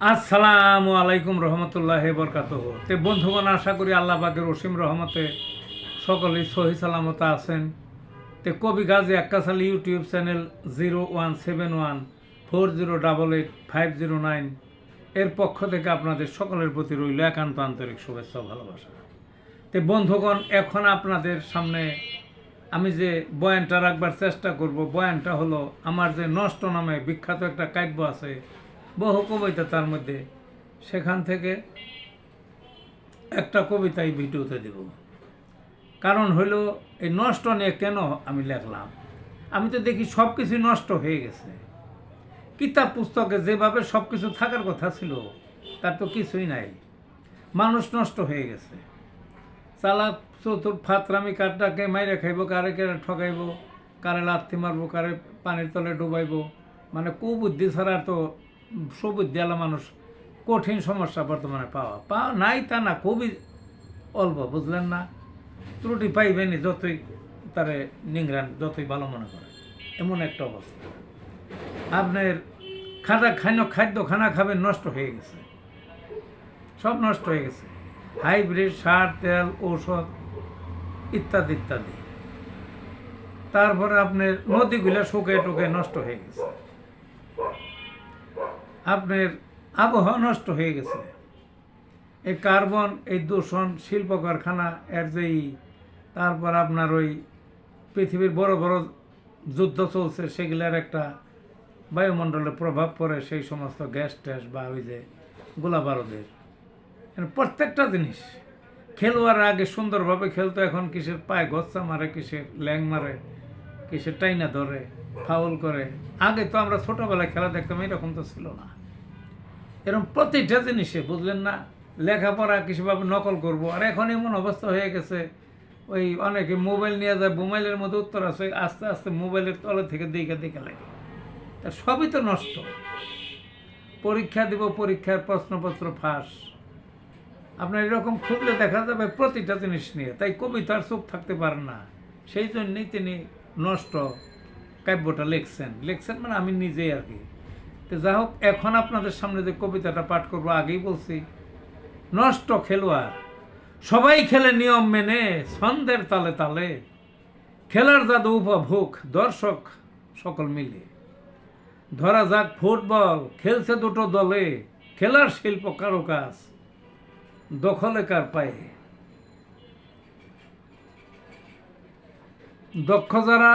আসসালামু আলাইকুম রহমতুল্লাহ বরকাতুহ। তে বন্ধুগণ, আশা করি আল্লাহ পাকের অসীম রহমতে সকলেই সহি সালামত আছেন। তে কবি গাজী আক্কাস আলী ইউটিউব চ্যানেল 017140885009 এর পক্ষ থেকে আপনাদের সকলের প্রতি রইল একান্ত আন্তরিক শুভেচ্ছা ও ভালোবাসা। তে বন্ধুগণ, এখন আপনাদের সামনে আমি যে বয়ানটা রাখবার চেষ্টা করব, বয়ানটা হলো আমার যে নষ্ট নামে বিখ্যাত একটা কাব্য আছে, বহু কবিতা তার মধ্যে, সেখান থেকে একটা কবিতাই ভিডিওতে দেব। কারণ হইল এই নষ্ট নিয়ে কেন আমি লেখলাম। আমি তো দেখি সব কিছু নষ্ট হয়ে গেছে। কিতাব পুস্তকে যেভাবে সব কিছু থাকার কথা ছিল তার তো কিছুই নাই। মানুষ নষ্ট হয়ে গেছে। চালাক চতুর ফাতরামি কারটাকে মাইরে খাইব, কারে কারে ঠকাইব, কারে লাথি মারবো, কারে পানির তলে ডুবাইব, মানে কুবুদ্ধি ছাড়া তো সুবুদ্ধি আলা মানুষ কঠিন সমস্যা বর্তমানে পাওয়া নাই তা না, খুবই অল্প, বুঝলেন না। ত্রুটি পাইবেনি যতই তারে নিংরান, যতই ভালো মনে করে, এমন একটা অবস্থা। আপনার খাদ্য খানা খাবেন, নষ্ট হয়ে গেছে, সব নষ্ট হয়ে গেছে। হাইব্রিড সার, তেল, ঔষধ ইত্যাদি ইত্যাদি। তারপরে আপনার নদীগুলো শুকিয়ে টুকে নষ্ট হয়ে গেছে। আপনার আবহাওয়া নষ্ট হয়ে গেছে। এই কার্বন, এই দূষণ, শিল্প কারখানা এর যেই, তারপর আপনার ওই পৃথিবীর বড় বড় যুদ্ধ চলছে, সেগুলার একটা বায়ুমণ্ডলে প্রভাব পড়ে, সেই সমস্ত গ্যাস ট্যাস বা ওই যে গোলা বারুদের প্রত্যেকটা জিনিস। খেলোয়াড় আগে সুন্দরভাবে খেলতো, এখন কিসের পায়ে গচ্চা মারে, কিসের ল্যাং মারে, কিসের টাইনা ধরে, ফাউল করে। আগে তো আমরা ছোটোবেলায় খেলা দেখতাম, এরকম তো ছিল না। এরকম প্রতিটা জিনিসে, বুঝলেন না, লেখাপড়া কিছুভাবে নকল করব। আর এখন এমন অবস্থা হয়ে গেছে, ওই অনেকে মোবাইল নিয়ে যায়, মোবাইলের মধ্যে উত্তর আছে, আস্তে আস্তে মোবাইলের তলে থেকে দেখে লাগে। তা সবই তো নষ্ট। পরীক্ষা দিব, পরীক্ষার প্রশ্নপত্র ফাঁস। আপনার এরকম খুঁজলে দেখা যাবে প্রতিটা জিনিস নিয়ে। তাই কবিতার চোখ থাকতে পারেন না, সেই জন্যই তিনি নষ্ট কাব্যটা লিখছেন মানে আমি নিজেই আর কি। তো যাই হোক, এখন আপনাদের সামনে যে কবিতাটা পাঠ করবো, আগেই বলছি, নষ্ট খেলোয়াড় সবাই খেলে নিয়ম মেনে, ছন্দের তালে তালে, খেলার জাদু উপভোগ দর্শক সকল মিলে। ধরা যাক ফুটবল, খেলছে দুটো দলে, খেলার শিল্প কারুকাজ দখলে কার পায়ে। দক্ষ যারা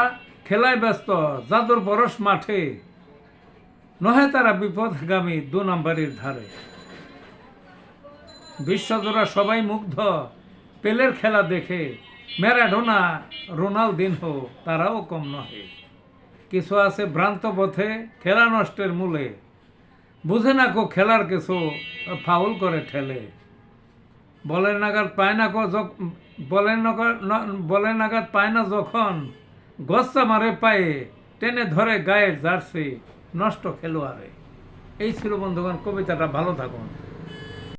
খেলায় ব্যস্ত, জাদুর পরশ মাঠে, নহে তারা বিপদগামী 2 নম্বরের ধারে। বিশ্বজোড়া সবাই মুগ্ধ পেলের খেলা দেখে, ম্যারাডোনা, রোনালদিনহো তারাও কম নহে। কিছু আছে ভ্রান্ত পথে খেলা নষ্টের মূলে, বুঝে না কো খেলার কিছু, ফাউল করে ঠেলে। বলের নাগাদ পায় না যখন, গচ্চা মারে পায়ে, টেনে ধরে গায়ের জার্সি, নষ্ট খেলোয়াড়ে। এই ছিল বন্ধুগণ কবিতাটা। ভালো থাকুন।